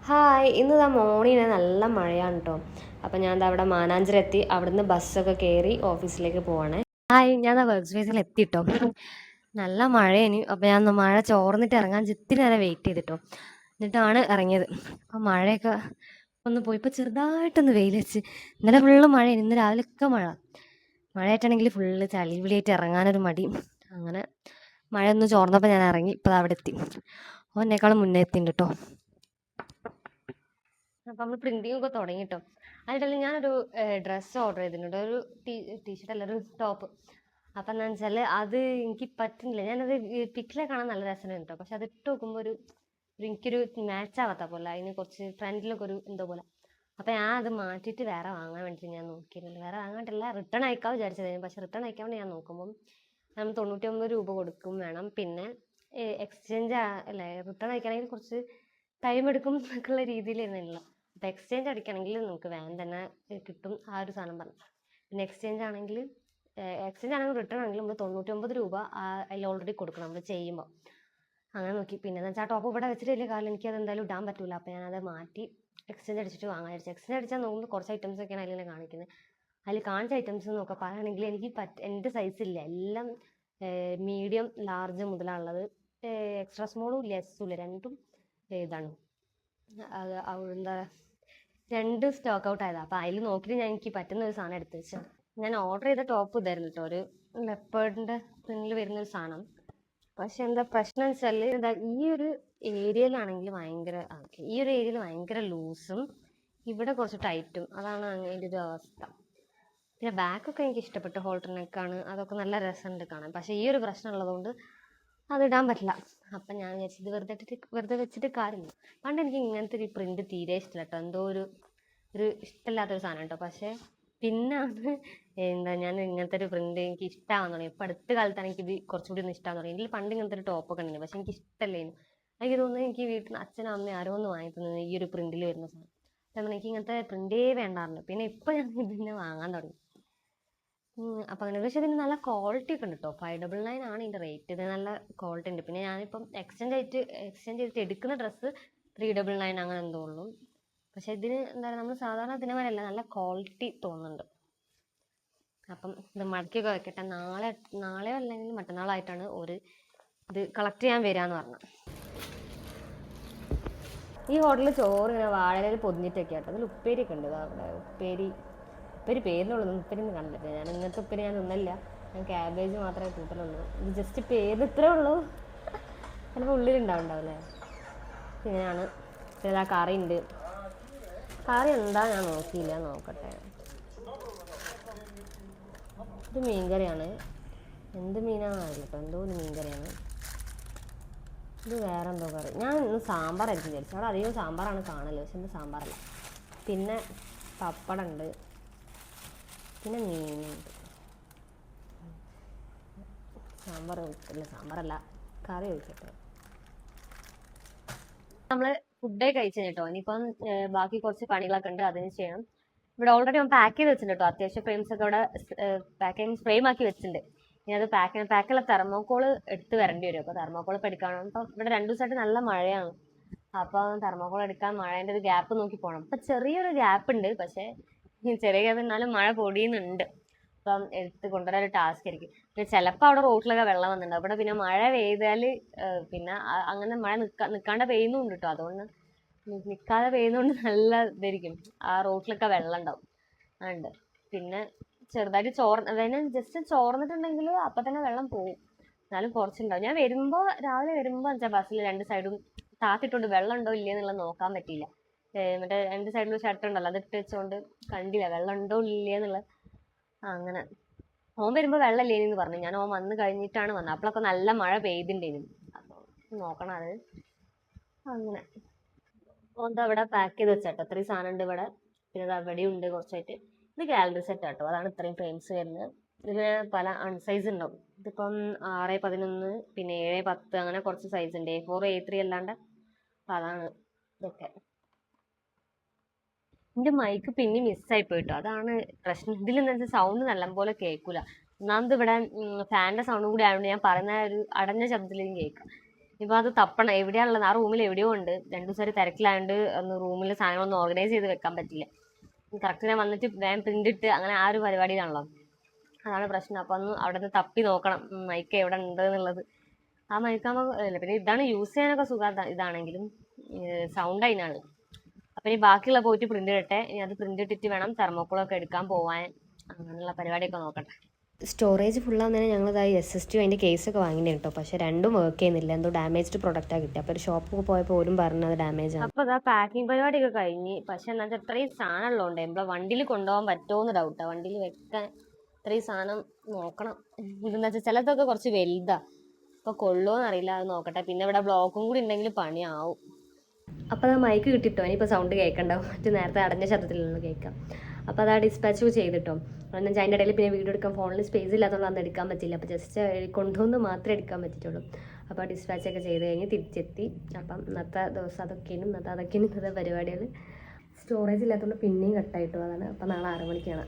Hi, ഇന്ന് morning നല്ല മഴയാണ് കേട്ടോ. അപ്പം ഞാൻ അവിടെ മാനാഞ്ചിറ എത്തി. അവിടുന്ന് ബസ്സൊക്കെ കയറി ഓഫീസിലേക്ക് പോവാണേ. ഹായ്, ഞാൻ വർക്ക് സ്പേസിൽ എത്തിട്ടോ. നല്ല മഴയാണ്. അപ്പം ഞാൻ മഴ ചോർന്നിട്ട് ഇറങ്ങാൻ ഇത്തിരി നേരം വെയിറ്റ് ചെയ്തിട്ടോ. എന്നിട്ടാണ് ഇറങ്ങിയത്. അപ്പം മഴയൊക്കെ ഒന്ന് പോയി. ഇപ്പോൾ ചെറുതായിട്ടൊന്ന് വെയിൽ വെച്ച്. ഇന്നലെ ഫുള്ള് മഴയാണ്. ഇന്ന് രാവിലെയൊക്കെ മഴയായിട്ടാണെങ്കിൽ ഫുള്ള് ചളി വിളിയായിട്ട് ഇറങ്ങാനൊരു മടി. അങ്ങനെ മഴ ഒന്ന് ചോർന്നപ്പോൾ ഞാൻ ഇറങ്ങി. ഇപ്പോൾ അവിടെ എത്തി. എന്നെക്കാളും മുന്നേ എത്തിയിട്ടുണ്ട് കേട്ടോ. അപ്പം നമ്മൾ പ്രിന്റിങ് ഒക്കെ തുടങ്ങിട്ടോ. അതിനിടയിൽ ഞാനൊരു ഡ്രസ്സ് ഓർഡർ ചെയ്തിട്ടുണ്ട്. ഒരു ടീഷർട്ട് അല്ല, ഒരു ടോപ്പ്. അപ്പം എന്താണെന്ന് വെച്ചാൽ അത് എനിക്ക് പറ്റുന്നില്ല. ഞാനത് പിക്കിലെ കാണാൻ നല്ല രസമുണ്ട് കേട്ടോ. പക്ഷെ അത് ഇട്ട് നോക്കുമ്പോൾ എനിക്കൊരു മാച്ച് ആവാത്ത പോലെ, അതിന് കുറച്ച് ഫ്രണ്ടിലൊക്കെ ഒരു എന്തോ പോലെ. അപ്പം ഞാൻ അത് മാറ്റിയിട്ട് വേറെ വാങ്ങാൻ വേണ്ടിയിട്ട് ഞാൻ നോക്കിയിരുന്നുണ്ട്. വേറെ വാങ്ങാണ്ടില്ല, റിട്ടേൺ അയക്കാൻ വിചാരിച്ചതായിരുന്നു. പക്ഷെ റിട്ടേൺ അയക്കാൻ വേണ്ടി ഞാൻ നോക്കുമ്പം നമ്മൾ 99 രൂപ കൊടുക്കും വേണം. പിന്നെ എക്സ്ചേഞ്ച് അല്ലേ, റിട്ടേൺ അയക്കണമെങ്കിൽ കുറച്ച് ടൈം എടുക്കും എന്നൊക്കെയുള്ള രീതിയിലായിരുന്നില്ല. അപ്പം എക്സ്ചേഞ്ച് അടിക്കണമെങ്കിൽ നമുക്ക് വേഗം തന്നെ കിട്ടും ആ ഒരു സാധനം പറഞ്ഞു. പിന്നെ എക്സ്ചേഞ്ച് ആണെങ്കിൽ റിട്ടേൺ ആണെങ്കിൽ നമ്മൾ 99 രൂപ അതിൽ ഓൾറെഡി കൊടുക്കണം നമ്മൾ ചെയ്യുമ്പോൾ. അങ്ങനെ നോക്കി. പിന്നെ എന്ന് വെച്ചാൽ ടോപ്പ് ഇവിടെ വെച്ചിട്ട് വലിയ കാലം എനിക്കത് എന്തായാലും ഇടാൻ പറ്റില്ല. അപ്പം ഞാനത് മാറ്റി എക്സ്ചേഞ്ച് അടിച്ചിട്ട് വാങ്ങാൻ വിചാരിച്ചു. എക്സ്ചേഞ്ച് അടിച്ചാൽ നോക്കുമ്പോൾ കുറച്ച് ഐറ്റംസ് ഒക്കെയാണ് അതിൽ കാണിക്കുന്നത്. അതിൽ കാണിച്ച ഐറ്റംസ് നോക്കാം പറയുകയാണെങ്കിൽ എനിക്ക് എൻ്റെ സൈസില്ല. എല്ലാം മീഡിയം ലാർജ് മുതലുള്ളത്. എക്സ്ട്രാ സ്മോളും ഇല്ല, എസ്സും ഇല്ല, രണ്ടും ഇതാണ്. എന്താ രണ്ട് സ്റ്റോക്ക് ഔട്ട് ആയതാണ്. അപ്പം അതിൽ നോക്കിയിട്ട് ഞാൻ എനിക്ക് പറ്റുന്ന ഒരു സാധനം എടുത്ത് വെച്ചാൽ ഞാൻ ഓർഡർ ചെയ്ത ടോപ്പ് ഇതായിരുന്നു കേട്ടോ. ഒരു ലെപ്പേർഡിൻ്റെ പ്രിന്റിൽ വരുന്നൊരു സാധനം. പക്ഷെ എന്താ പ്രശ്നം വെച്ചാൽ ഈ ഒരു ഏരിയയിലാണെങ്കിൽ ഭയങ്കര ഈ ഒരു ഏരിയയിൽ ഭയങ്കര ലൂസും ഇവിടെ കുറച്ച് ടൈറ്റും. അതാണ് അതിൻ്റെ ഒരു അവസ്ഥ. പിന്നെ ബാക്കൊക്കെ എനിക്ക് ഇഷ്ടപ്പെട്ടു. ഹോൾട്ടർ നെക്കാണ്, അതൊക്കെ നല്ല രസമുണ്ട് കാണാൻ. പക്ഷേ ഈ ഒരു പ്രശ്നം ഉള്ളതുകൊണ്ട് അതിടാൻ പറ്റില്ല. അപ്പം ഞാൻ വിചാരിച്ചത് വെറുതെ വെച്ചിട്ട് കാര്യമില്ല. പണ്ട് എനിക്ക് ഇങ്ങനത്തെ ഒരു പ്രിന്റ് തീരെ ഇഷ്ടമില്ല കേട്ടോ. എന്തോ ഒരു ഇഷ്ടമില്ലാത്തൊരു സാധനം കേട്ടോ. പക്ഷേ പിന്നെ ഞാൻ ഇങ്ങനത്തെ ഒരു പ്രിന്റ് എനിക്ക് ഇഷ്ടമാവാൻ തുടങ്ങി. ഇപ്പം അടുത്ത കാലത്താണ് എനിക്കിത് കുറച്ചുകൂടി ഒന്ന് ഇഷ്ടമാകാൻ തുടങ്ങി. ഇതിൽ പണ്ട് ഇങ്ങനത്തെ ഒരു ടോപ്പൊക്കെ ഉണ്ടായിരുന്നു, പക്ഷെ എനിക്ക് ഇഷ്ടമല്ലേനു. എനിക്ക് തോന്നുന്നത് എനിക്ക് വീട്ടിൽ നിന്ന് അച്ഛനും അമ്മയും ആരോ ഒന്ന് വാങ്ങി തന്നത് ഈ ഒരു പ്രിന്റിൽ വരുന്ന സാധനം. അപ്പം എനിക്ക് ഇങ്ങനത്തെ പ്രിന്റേ വേണ്ടായിരുന്നു. പിന്നെ ഇപ്പം ഞാൻ ഇതിനെ വാങ്ങാൻ തുടങ്ങി. അപ്പം അങ്ങനെ. പക്ഷെ ഇതിന് നല്ല ക്വാളിറ്റി ഒക്കെ ഉണ്ട് കേട്ടോ. 599 ആണ് ഇതിൻ്റെ റേറ്റ്. ഇത് നല്ല ക്വാളിറ്റി ഉണ്ട്. പിന്നെ ഞാനിപ്പം എക്സ്ചേഞ്ച് ചെയ്തിട്ട് എടുക്കുന്ന ഡ്രസ്സ് 399 അങ്ങനെ എന്തോ ഉള്ളൂ. പക്ഷെ ഇതിന് എന്താ പറയുക, നമ്മൾ സാധാരണ ഇതിനെ വരെയല്ല, നല്ല ക്വാളിറ്റി തോന്നുന്നുണ്ട്. അപ്പം ഇത് മടക്കിയൊക്കെ വെക്കട്ടെ. നാളെയോ അല്ലെങ്കിൽ മറ്റന്നാളായിട്ടാണ് ഇത് കളക്ട് ചെയ്യാൻ വരാമെന്ന് പറഞ്ഞത്. ഈ ഹോട്ടലിൽ ചോറ് ഇങ്ങനെ വാഴയിൽ പൊതിഞ്ഞിട്ടൊക്കെ ആട്ടോ. അതിൽ ഉപ്പേരിയൊക്കെ ഉണ്ട്. അവിടെ ഉപ്പേരി പേരിനുള്ളത്, ഉപ്പേരിയൊന്നും കണ്ടില്ല. ഞാൻ ഇങ്ങനത്തെ ഉപ്പേരി ഞാൻ തിന്നില്ല. ഞാൻ ക്യാബേജ് മാത്രമേ കൂട്ടലുള്ളൂ. ഇത് ജസ്റ്റ് പേര് ഇത്രേ ഉള്ളൂ. ചിലപ്പോൾ ഉള്ളിലുണ്ടാവുണ്ടാവില്ലേ. ഇങ്ങനെയാണ്. പിന്നെ കറി ഉണ്ട്. കറി എന്താ ഞാൻ നോക്കിയില്ല, നോക്കട്ടെ. ഇത് മീൻകറിയാണ്. എന്ത് മീനാണെന്ന് അറിയില്ല കേട്ടോ. എന്തോ ഒരു മീൻകറിയാണ്. ഇത് വേറെ എന്തോ കറി. ഞാൻ ഇന്ന് സാമ്പാറായിരിക്കും വിചാരിച്ചു. അവിടെ അധികം സാമ്പാറാണ് കാണല്, പക്ഷെ ഇന്ന് സാമ്പാറല്ല. പിന്നെ പപ്പടം ഉണ്ട്. പിന്നെ മീനുണ്ട്. സാമ്പാറല്ല, കറി ഒഴിച്ചിട്ട് നമ്മൾ ഫുഡേ കഴിച്ചു കേട്ടോ. ഇനിയിപ്പം ബാക്കി കുറച്ച് പണികളൊക്കെ ഉണ്ട്, അതിന് ചെയ്യണം. ഇവിടെ ഓൾറെഡി ഞാൻ പാക്ക് ചെയ്ത് വെച്ചിട്ടുണ്ട് കേട്ടോ. അത്യാവശ്യം ഫ്രെയിംസ് ഒക്കെ ഇവിടെ പാക്കിങ് ഫ്രെയിം ആക്കി വെച്ചിട്ടുണ്ട്. ഇനി അത് പാക്കുള്ള തെർമോക്കോള് എടുത്ത് വരേണ്ടി വരും. അപ്പോൾ തെർമോക്കോൾ ഇപ്പം എടുക്കണം. അപ്പം ഇവിടെ 2 ദിവസമായിട്ട് നല്ല മഴയാണ്. അപ്പം തെർമോക്കോൾ എടുക്കാൻ മഴേൻ്റെ ഒരു ഗ്യാപ്പ് നോക്കി പോകണം. ഇപ്പം ചെറിയൊരു ഗ്യാപ്പ് ഉണ്ട്, പക്ഷേ ചെറിയ ഗ്യാപ്പ് എന്നാലും മഴ പൊടിയുന്നുണ്ട്. അപ്പം എടുത്ത് കൊണ്ടുവരാൻ ഒരു ടാസ്ക് ആയിരിക്കും. പിന്നെ ചിലപ്പോൾ അവിടെ റോട്ടിലൊക്കെ വെള്ളം വന്നിട്ടുണ്ട്. അവിടെ പിന്നെ മഴ പെയ്താൽ പിന്നെ അങ്ങനെ മഴ നിൽക്കാണ്ട് പെയ്യുന്നുണ്ട് കേട്ടോ. അതുകൊണ്ട് നിൽക്കാതെ പെയ്യുന്നതുകൊണ്ട് നല്ല ഇതായിരിക്കും. ആ റോട്ടിലൊക്കെ വെള്ളം ഉണ്ടാവും. ഉണ്ട്. പിന്നെ ചെറുതായിട്ട് അതായത് ജസ്റ്റ് ചോർന്നിട്ടുണ്ടെങ്കിൽ അപ്പം തന്നെ വെള്ളം പോകും. എന്നാലും കുറച്ചുണ്ടാവും. ഞാൻ രാവിലെ വരുമ്പോൾ വെച്ചാൽ ബസ്സിൽ 2 സൈഡും താത്തിട്ടുണ്ട്. വെള്ളം ഉണ്ടോ ഇല്ലേ എന്നുള്ളത് നോക്കാൻ പറ്റിയില്ല. മറ്റേ 2 സൈഡിലും ഷർട്ട് ഉണ്ടല്ലോ, അത് ഇട്ട് വെച്ചുകൊണ്ട് കണ്ടില്ല വെള്ളം ഉണ്ടോ ഇല്ലേ എന്നുള്ളത്. അങ്ങനെ ഓൻ വരുമ്പോൾ വെള്ളം ഇല്ലേന്ന് പറഞ്ഞു. ഞാൻ ഓൻ വന്ന് കഴിഞ്ഞിട്ടാണ് വന്നത്. അപ്പോഴൊക്കെ നല്ല മഴ പെയ്തിട്ടുണ്ടായിരുന്നു. അപ്പോൾ നോക്കണം അത്. അങ്ങനെ ഓന്താ ഇവിടെ പാക്ക് ചെയ്ത് വെച്ചാട്ടോ. ഇത്രയും സാധനം ഉണ്ട് ഇവിടെ. പിന്നെ അവിടെ ഉണ്ട് കുറച്ചായിട്ട്. ഇത് ഗാലറി സെറ്റ് ആട്ടോ. അതാണ് ഇത്രയും ഫ്രെയിംസ് വരുന്നത്. ഇതിന് പല അൺസൈസ് ഉണ്ടാവും. ഇതിപ്പം 6x11, പിന്നെ 7x10, അങ്ങനെ കുറച്ച് സൈസ് ഉണ്ട്. A4 A3 അല്ലാണ്ട്. അപ്പം അതാണ് ഇതൊക്കെ. എൻ്റെ മൈക്ക് പിന്നെ മിസ്സായി പോയിട്ടോ. അതാണ് പ്രശ്നം. ഇതിലെന്ന് വെച്ചാൽ സൗണ്ട് നല്ലപോലെ കേൾക്കൂല. ഒന്നാമത് ഇവിടെ ഫാനിൻ്റെ സൗണ്ടും കൂടി ആയതുകൊണ്ട് ഞാൻ പറയുന്ന ഒരു അടഞ്ഞ ശബ്ദത്തിലേക്കും കേൾക്കാം. ഇപ്പോൾ അത് തപ്പണം, എവിടെയാണുള്ളത്. ആ റൂമിൽ എവിടെയോ ഉണ്ട്. 2 ദിവസം തിരക്കിലായതുകൊണ്ട് ഒന്ന് റൂമിൽ സാധനങ്ങളൊന്നും ഓർഗനൈസ് ചെയ്ത് വെക്കാൻ പറ്റില്ല. കറക്റ്റ് ഞാൻ വന്നിട്ട് വേഗം പ്രിൻ്റ് ഇട്ട് അങ്ങനെ ആ ഒരു പരിപാടിയിലാണല്ലോ. അതാണ് പ്രശ്നം. അപ്പോൾ ഒന്ന് അവിടെ നിന്ന് തപ്പി നോക്കണം മൈക്ക് എവിടെ ഉണ്ട് എന്നുള്ളത്. ആ മൈക്കാകുമ്പോൾ പിന്നെ ഇതാണ് യൂസ് ചെയ്യാനൊക്കെ സുഖം. ഇതാണെങ്കിലും സൗണ്ട് അതിനാണ്. അപ്പം ഇനി ബാക്കിയുള്ള പോയിട്ട് പ്രിൻ്റ് ഇടട്ടെ. ഇനി അത് പ്രിൻ്റ് ഇട്ടിട്ട് വേണം തെർമോക്കോളൊക്കെ എടുക്കാൻ പോവാൻ. അങ്ങനെയുള്ള പരിപാടിയൊക്കെ നോക്കട്ടെ. സ്റ്റോറേജ് ഫുള്ളാകുന്നതിന് ഞങ്ങളിതായി SSD അതിൻ്റെ കേസൊക്കെ വാങ്ങിയിട്ട് കേട്ടോ. പക്ഷേ രണ്ടും വർക്ക് ചെയ്യുന്നില്ല. എന്തോ ഡാമേജ്ഡ് പ്രൊഡക്റ്റാണ് കിട്ടുക. അപ്പോൾ ഒരു ഷോപ്പിൽ പോയപ്പോൾ പോലും പറഞ്ഞത് ഡാമേജ് ആണ്. അപ്പോൾ അതാ പാക്കിംഗ് പരിപാടിയൊക്കെ കഴിഞ്ഞ്. പക്ഷേ എന്താ വെച്ചാൽ ഇത്രയും സാധനം ഉള്ളതുകൊണ്ട് നമ്മളെ വണ്ടിയിൽ കൊണ്ടുപോകാൻ പറ്റുമോ എന്ന് ഡൗട്ടാണ്. വണ്ടിയിൽ വെക്കാൻ ഇത്രയും സാധനം നോക്കണം. ഇതെന്താ വെച്ചാൽ ചിലതൊക്കെ കുറച്ച് വലുതാണ്. അപ്പോൾ കൊള്ളുമോ എന്നറിയില്ല, അത് നോക്കട്ടെ. പിന്നെ ഇവിടെ ബ്ലോക്കും കൂടി ഉണ്ടെങ്കിൽ പണിയാവും. അപ്പോൾ അത് മൈക്ക് കിട്ടിട്ടോ. ഇനിയിപ്പോൾ സൗണ്ട് കേൾക്കണ്ടാവും. മറ്റു നേരത്തെ അടഞ്ഞ ശബ്ദത്തിലൊന്ന് കേൾക്കാം. അപ്പോൾ അത് ആ ഡിസ്പാച്ച് ചെയ്തിട്ടോ. എന്ന് വെച്ചാൽ അതിൻ്റെ ഇടയിൽ പിന്നെ വീഡിയോ എടുക്കാൻ ഫോണിൽ സ്പേസ് ഇല്ലാത്തതുകൊണ്ട് അന്ന് എടുക്കാൻ പറ്റില്ല. അപ്പോൾ ജസ്റ്റ് കൊണ്ടുവന്ന് മാത്രമേ എടുക്കാൻ പറ്റിയിട്ടുള്ളൂ. അപ്പോൾ ഡിസ്പാച്ചൊക്കെ ചെയ്ത് കഴിഞ്ഞ് തിരിച്ചെത്തി. അപ്പം ഇന്നത്തെ ദിവസം അതൊക്കെയാണ് ഇന്നത്തെ പരിപാടികൾ. സ്റ്റോറേജ് ഇല്ലാത്തതുകൊണ്ട് പിന്നെയും കട്ടായിട്ടു. അതാണ്. അപ്പോൾ നാളെ 6 മണിക്കാണ്.